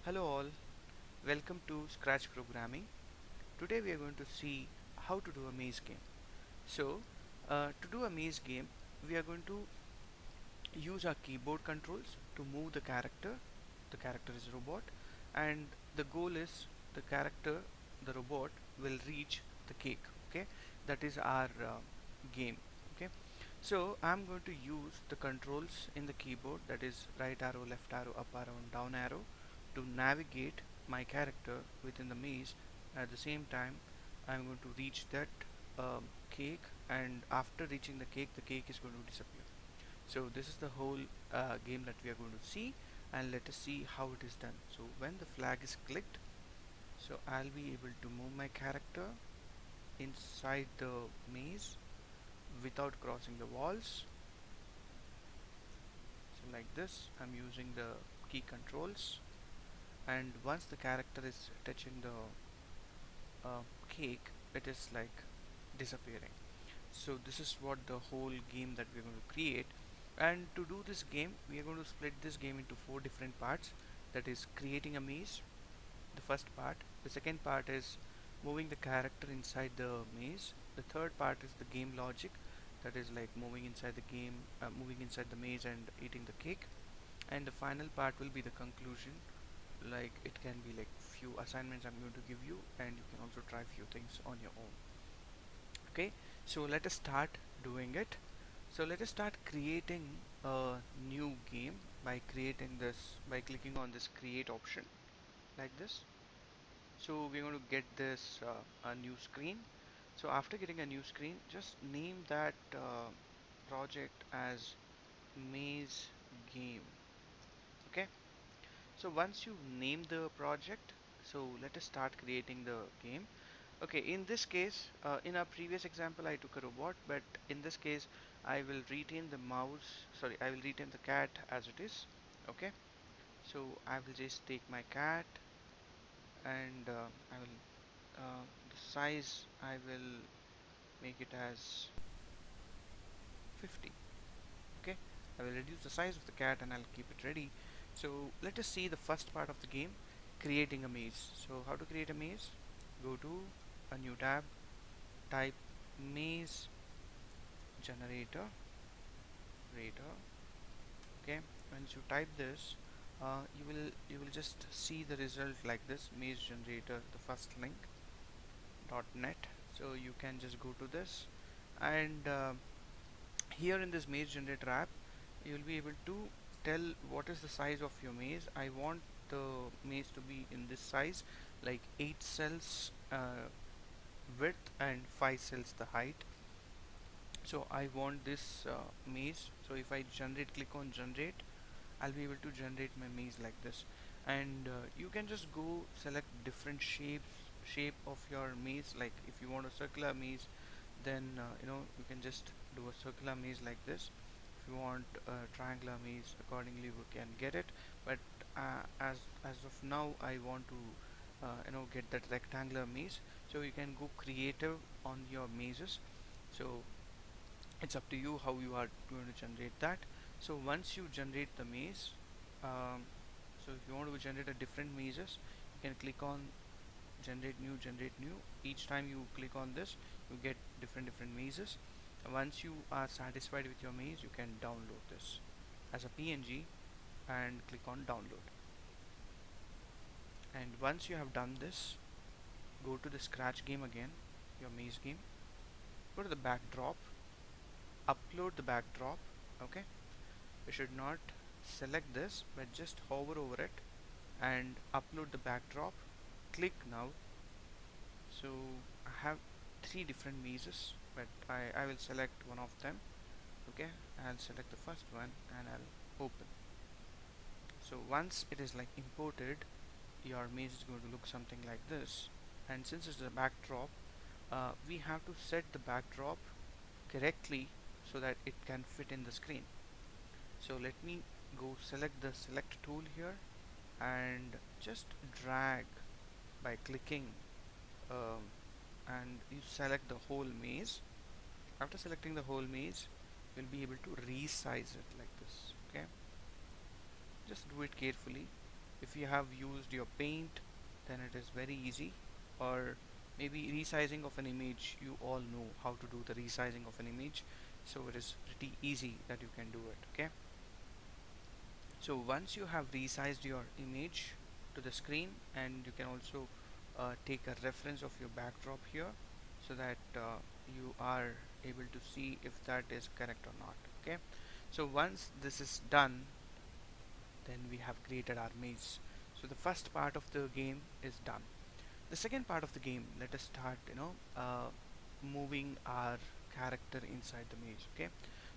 Hello all, welcome to Scratch Programming. Today we are going to see how to do a maze game. To do a maze game, we are going to use our keyboard controls to move the character. The character is a robot, and the goal is the character, the robot, will reach the cake. Okay, that is our game. Okay, so I'm going to use the controls in the keyboard, that is right arrow, left arrow, up arrow, and down arrow, to navigate my character within the maze. At the same time, I'm going to reach that cake, and after reaching the cake is going to disappear. So this is the whole game that we are going to see, and let us see how it is done. So when the flag is clicked, so I'll be able to move my character inside the maze without crossing the walls. So like this, I'm using the key controls, and once the character is touching the cake, it is like disappearing. So this is what the whole game that we're going to create. And to do this game, we are going to split this game into four different parts. That is creating a maze, the first part. The second part is moving the character inside the maze. The third part is the game logic, that is like moving inside the game, moving inside the maze and eating the cake. And the final part will be the conclusion, like it can be like few assignments I'm going to give you, and you can also try few things on your own. Okay, so let us start doing it. So let us start creating a new game by creating this, by clicking on this create option like this. So we're going to get this a new screen. So after getting a new screen, just name that project as maze game. Okay, so once you name the project, so let us start creating the game. Okay, in this case, in our previous example, I took a robot, but in this case, I will retain the mouse, sorry, I will retain the cat as it is. Okay, so I will just take my cat, and I will, the size, I will make it as 50. Okay, I will reduce the size of the cat and I'll keep it ready. So let us see the first part of the game, creating a maze. So how to create a maze? Go to a new tab, type maze generator rater. Okay, once you type this, you will just see the result like this: maze generator, the first link .net. So you can just go to this, and here in this maze generator app, you will be able to tell what is the size of your maze. I want the maze to be in this size, like 8 cells width and 5 cells the height. So I want this maze. So if I click on generate, I'll be able to generate my maze like this. And you can just go select different shape of your maze. Like if you want a circular maze, then you can just do a circular maze like this. If you want a triangular maze, accordingly we can get it. But as of now, I want to get that rectangular maze. So you can go creative on your mazes. So it's up to you how you are going to generate that. So once you generate the maze, um, so if you want to generate a different mazes, you can click on generate new. Each time you click on this, you get different mazes. Once you are satisfied with your maze, you can download this as a png and click on download. And once you have done this, go to the scratch game again, your maze game, go to the backdrop, upload the backdrop. Okay, you should not select this, but just hover over it and upload the backdrop. Click now. So I have three different mazes, but I will select one of them. Okay, I'll select the first one and I'll open. So once it is like imported, your maze is going to look something like this. And since it's a backdrop, we have to set the backdrop correctly so that it can fit in the screen. So let me go select the select tool here and just drag by clicking, um, and you select the whole maze. After selecting the whole maze, you'll be able to resize it like this. Okay, just do it carefully. If you have used your paint, then it is very easy. Or maybe resizing of an image, you all know how to do the resizing of an image, so it is pretty easy that you can do it. Okay, so once you have resized your image to the screen, and you can also take a reference of your backdrop here, so that you are able to see if that is correct or not. Okay, so once this is done, then we have created our maze. So the first part of the game is done. The second part of the game, let us start, moving our character inside the maze. Okay,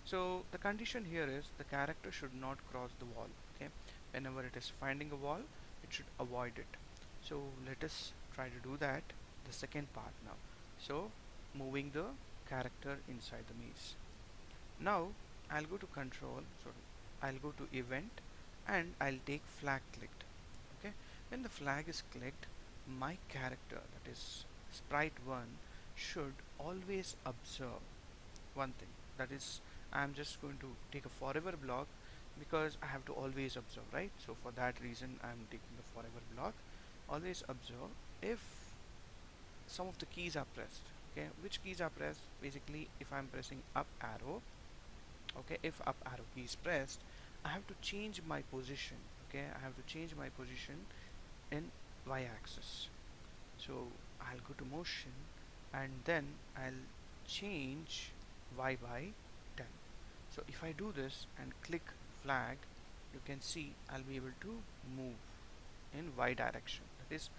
so the condition here is the character should not cross the wall. Okay, whenever it is finding a wall, it should avoid it. So let us try to do that, the second part now. So moving the character inside the maze. Now I'll go to control, sorry, I'll go to event, and I'll take flag clicked. Okay, when the flag is clicked, my character, that is sprite 1, should always observe one thing, that is, I'm just going to take a forever block, because I have to always observe, right? So for that reason I'm taking the forever block. Always observe if some of the keys are pressed. Okay, which keys are pressed? Basically, if I'm pressing up arrow, okay, if up arrow key is pressed, I have to change my position. Okay, I have to change my position in y-axis. So I'll go to motion, and then I'll change y by 10. So if I do this and click flag, you can see I'll be able to move in y direction, that is,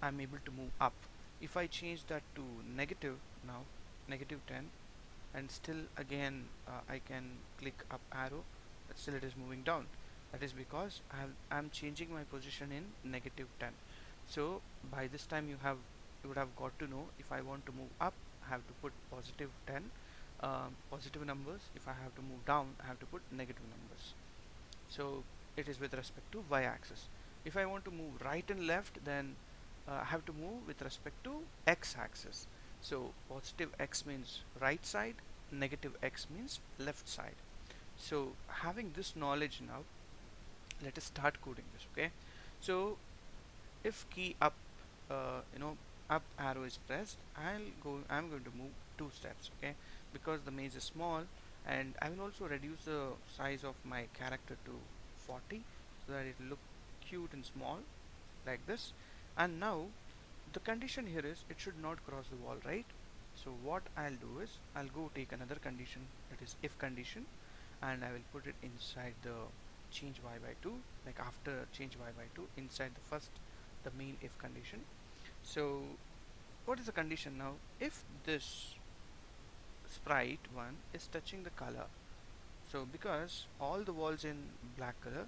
I'm able to move up. If I change that to negative now, negative 10, and still again I can click up arrow, but still it is moving down. That is because I'm changing my position in negative 10. So by this time you would have got to know, if I want to move up, I have to put positive 10 positive numbers. If I have to move down, I have to put negative numbers. So it is with respect to y-axis. If I want to move right and left, then I have to move with respect to x-axis. So positive x means right side, negative x means left side. So having this knowledge now, let us start coding this. Okay, so if key up, up arrow is pressed, I'm going to move 2 steps. Okay, because the maze is small, and I will also reduce the size of my character to 40, so that it will look cute and small, like this. And now the condition here is it should not cross the wall, right? So what I'll do is I'll go take another condition, that is if condition, and I will put it inside the change y by 2, like after change y by 2, inside the first, the main if condition. So what is the condition now? If this sprite 1 is touching the color, so because all the walls in black color,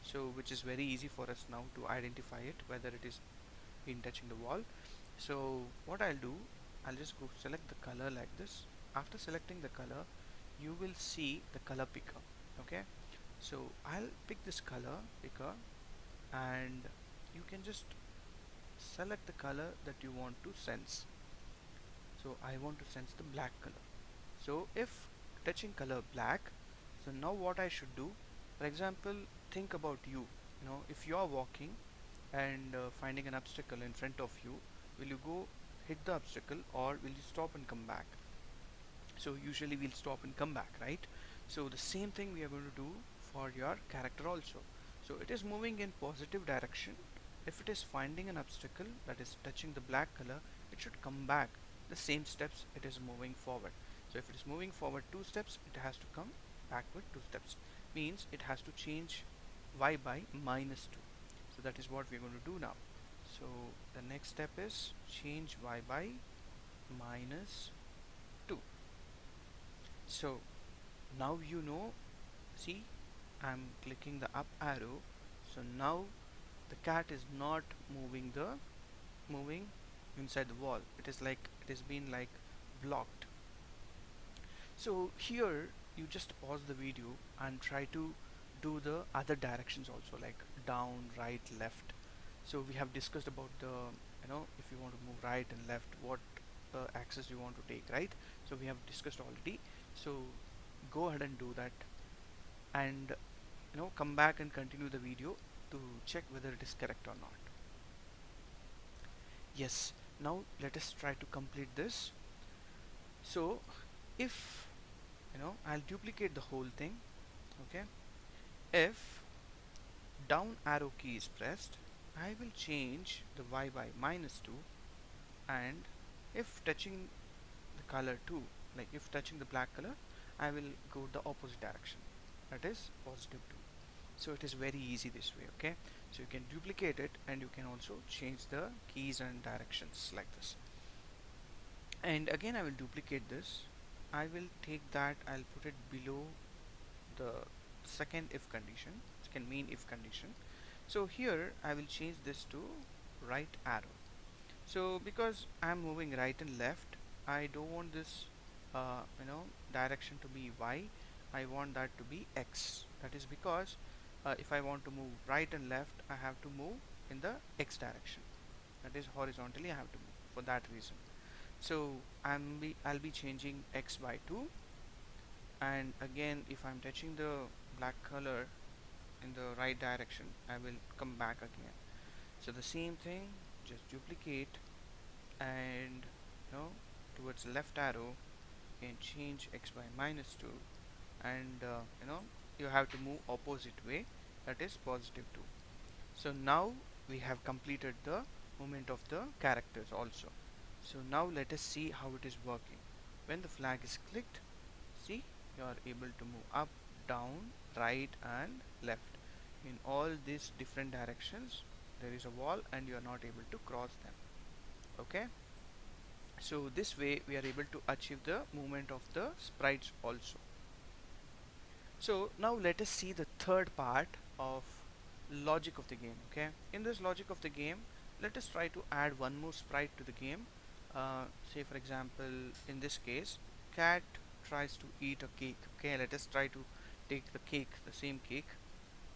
so which is very easy for us now to identify it whether it is been touching the wall. So what I'll do, I'll just go select the color like this. After selecting the color, you will see the color picker. Okay, so I'll pick this color picker, and you can just select the color that you want to sense. So I want to sense the black color. So if touching color black, so now what I should do, for example, think about you, if you are walking and finding an obstacle in front of you, will you go hit the obstacle, or will you stop and come back? So usually we'll stop and come back, right? So the same thing we are going to do for your character also. So it is moving in positive direction. If it is finding an obstacle that is touching the black color, it should come back the same steps it is moving forward. So if it is moving forward 2 steps, it has to come backward 2 steps, means it has to change y by -2. So that is what we're going to do now. So the next step is change y by -2. So now see, I'm clicking the up arrow, so now the cat is not moving inside the wall. It is like it has been like blocked. So here you just pause the video and try to do the other directions also, like down, right, left. So we have discussed about the, if you want to move right and left, what axis you want to take, right? So we have discussed already. So go ahead and do that, and come back and continue the video. to check whether it is correct or not. Yes, now let us try to complete this. So if I'll duplicate the whole thing. Okay, if down arrow key is pressed, I will change the y by -2, and if touching the color too, like if touching the black color, I will go the opposite direction, that is +2. So it is very easy this way. Okay, so you can duplicate it and you can also change the keys and directions like this. And again I will duplicate this. I will take that, I'll put it below the second if condition, second main if condition. So here I will change this to right arrow. So because I'm moving right and left, I don't want this direction to be y. I want that to be x. That is because if I want to move right and left, I have to move in the x direction. That is horizontally I have to move for that reason. So I'll be changing x by 2, and again if I'm touching the black color in the right direction, I will come back again. So the same thing, just duplicate, and towards the left arrow you can change x by -2, and you have to move opposite way, that is +2. So now we have completed the movement of the characters also. So now let us see how it is working. When the flag is clicked, see, you are able to move up, down, right and left. In all these different directions there is a wall and you are not able to cross them. Okay, so this way we are able to achieve the movement of the sprites also. So now let us see the third part of logic of the game. Okay, in this logic of the game, let us try to add one more sprite to the game. Say for example, in this case, cat tries to eat a cake. Okay, let us try to take the cake, the same cake.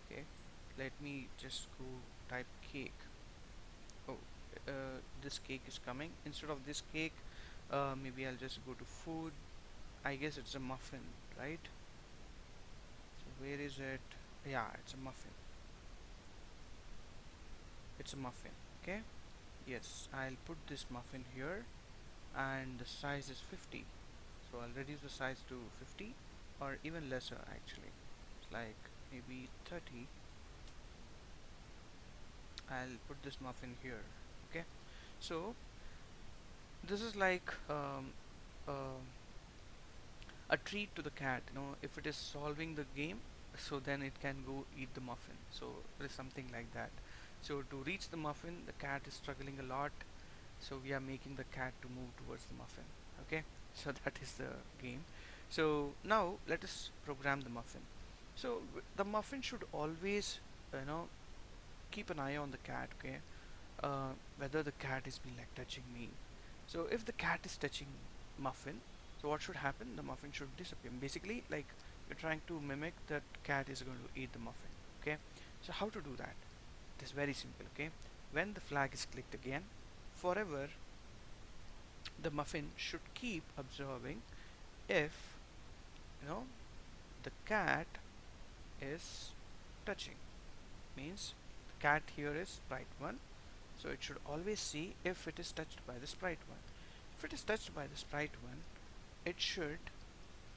Okay, let me just go type cake. Oh, this cake is coming. Instead of this cake, maybe I'll just go to food. I guess it's a muffin, right? So where is it? Yeah, it's a muffin. It's a muffin. Okay, yes, I'll put this muffin here, and the size is 50. So I'll reduce the size to 50, or even lesser actually. It's like maybe 30. I'll put this muffin here. Okay, so this is like a treat to the cat. If it is solving the game, so then it can go eat the muffin. So there is something like that. So to reach the muffin, the cat is struggling a lot, so we are making the cat to move towards the muffin. Okay, so that is the game. So now let us program the muffin. So the muffin should always you know keep an eye on the cat. Okay, whether the cat is been like touching me. So if the cat is touching muffin, so what should happen? The muffin should disappear. Basically, like you're trying to mimic that cat is going to eat the muffin. Okay, so how to do that? It is very simple. Okay, when the flag is clicked again, forever the muffin should keep observing if you know the cat is touching. Means the cat here is sprite 1, so it should always see if it is touched by the sprite 1. If it is touched by the sprite 1, it should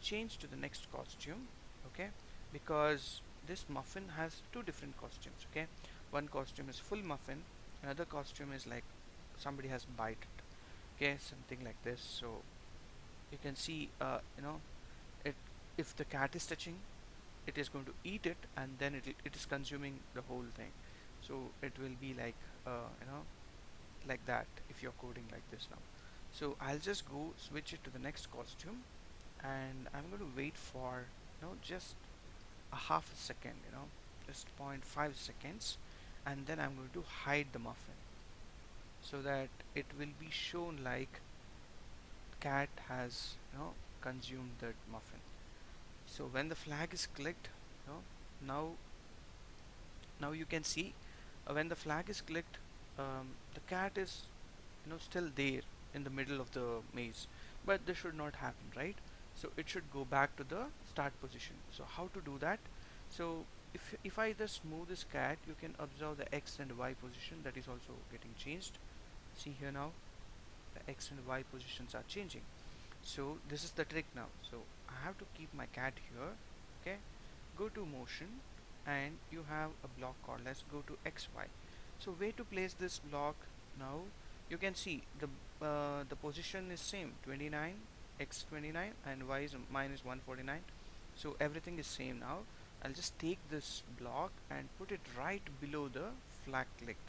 change to the next costume. Okay, because this muffin has two different costumes. Okay, one costume is full muffin, another costume is like somebody has bite it. Okay, something like this. So you can see it, if the cat is touching, it is going to eat it, and then it is consuming the whole thing. So it will be like like that if you're coding like this now. So I'll just go switch it to the next costume, and I'm going to wait for just a half a second, just 0.5 seconds, and then I'm going to hide the muffin so that it will be shown like cat has consumed that muffin. So when the flag is clicked, you know, now you can see when the flag is clicked, the cat is still there in the middle of the maze, but this should not happen, right? So it should go back to the start position. So how to do that? So if I just move this cat, you can observe the X and Y position that is also getting changed. See here now, the X and Y positions are changing. So this is the trick now. So I have to keep my cat here. Okay, go to motion, and you have a block called, let's go to XY. So way to place this block now, you can see the position is same, 29, X 29, and Y is minus 149. So everything is same now. I'll just take this block and put it right below the flag clicked,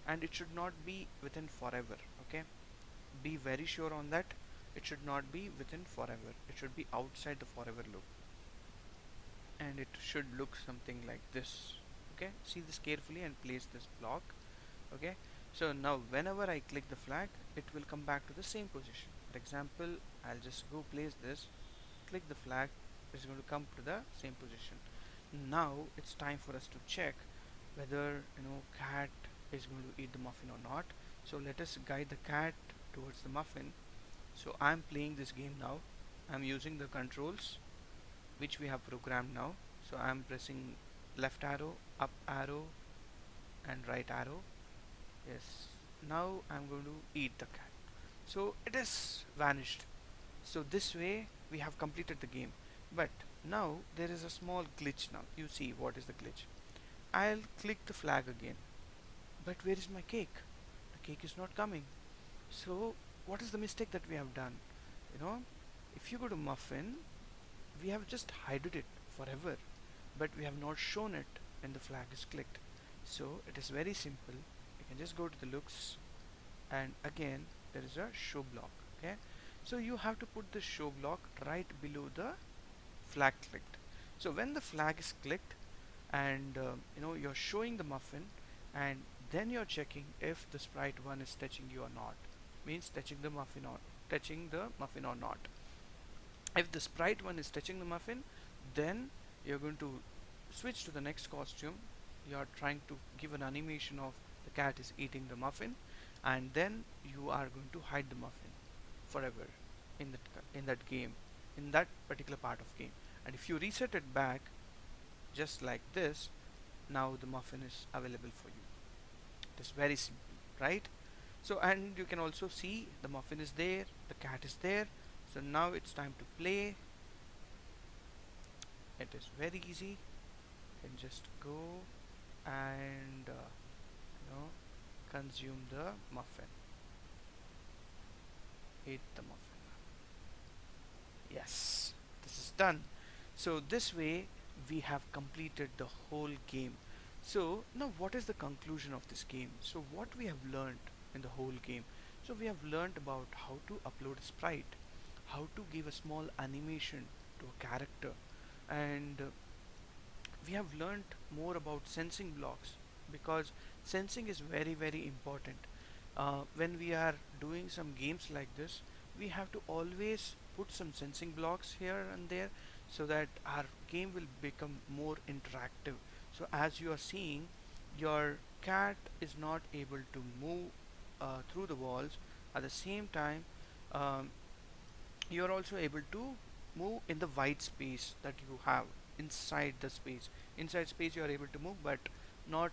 and it should not be within forever. Okay, be very sure on that. It should not be within forever, it should be outside the forever loop, and it should look something like this. Okay, see this carefully and place this block. Okay, so now whenever I click the flag, it will come back to the same position. For example, I'll just go place this, click the flag, it's going to come to the same position. Now it's time for us to check whether cat is going to eat the muffin or not. So let us guide the cat towards the muffin. So I'm playing this game now. I'm using the controls which we have programmed now. So I'm pressing left arrow, up arrow, and right arrow. Yes, now I'm going to eat the cat. So it is vanished. So this way we have completed the game. But now there is a small glitch now. You see what is the glitch. I'll click the flag again. But where is my cake? The cake is not coming. So what is the mistake that we have done? You know, if you go to muffin, we have just hidden it forever, but we have not shown it when the flag is clicked. So it is very simple. You can just go to the looks, and again there is a show block. Okay, so you have to put the show block right below the flag clicked. So when the flag is clicked, and you're showing the muffin, and then you're checking if the sprite one is touching you or not, means touching the muffin or not. If the sprite one is touching the muffin, then you're going to switch to the next costume. You're trying to give an animation of the cat is eating the muffin, and then you are going to hide the muffin forever in that game, in that particular part of game. And if you reset it back just like this, now the muffin is available for you. It is very simple, right? So, and you can also see the muffin is there, the cat is there. So now it's time to play. It is very easy. You can just go and consume the muffin, eat the muffin. Yes, this is done. So this way we have completed the whole game. So now what is the conclusion of this game? So what we have learned in the whole game? So we have learned about how to upload a sprite, how to give a small animation to a character, and we have learned more about sensing blocks, because sensing is very very important. When we are doing some games like this, we have to always put some sensing blocks here and there, so that our game will become more interactive. So as you are seeing, your cat is not able to move through the walls. At the same time, um, you are also able to move in the white space that you have inside the space. Inside space you are able to move, but not,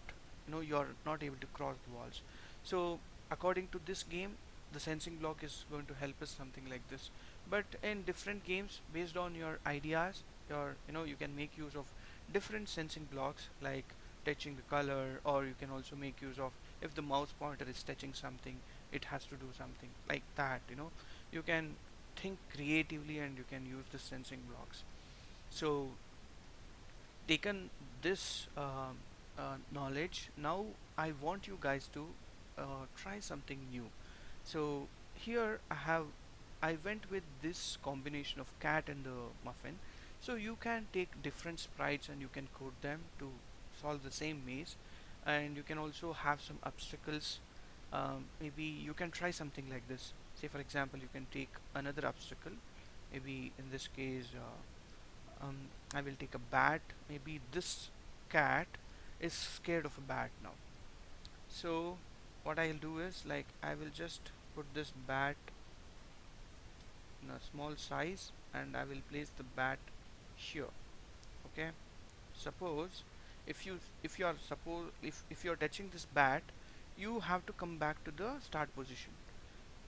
you are not able to cross the walls. So according to this game, the sensing block is going to help us something like this. But in different games, based on your ideas, you can make use of different sensing blocks, like touching the color, or you can also make use of, if the mouse pointer is touching something, it has to do something like that. You can think creatively and you can use the sensing blocks. So taken this knowledge, now I want you guys to try something new. So here I went with this combination of cat and the muffin. So you can take different sprites and you can code them to solve the same maze, and you can also have some obstacles. Maybe you can try something like this. Say for example, you can take another obstacle. Maybe in this case, I will take a bat. Maybe this cat is scared of a bat now. So what I'll do is, like, I will just put this bat in a small size, and I will place the bat here. Okay, suppose if you are suppose if you are touching this bat, you have to come back to the start position.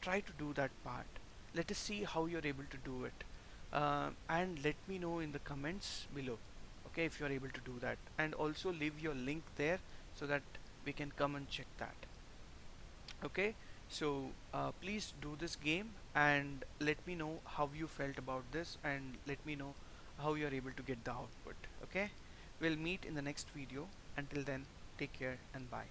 Try to do that part. Let us see how you're able to do it. And let me know in the comments below, okay, if you're able to do that, and also leave your link there so that we can come and check that. Okay, so please do this game and let me know how you felt about this, and let me know how you're able to get the output. Okay, we'll meet in the next video. Until then, take care and bye.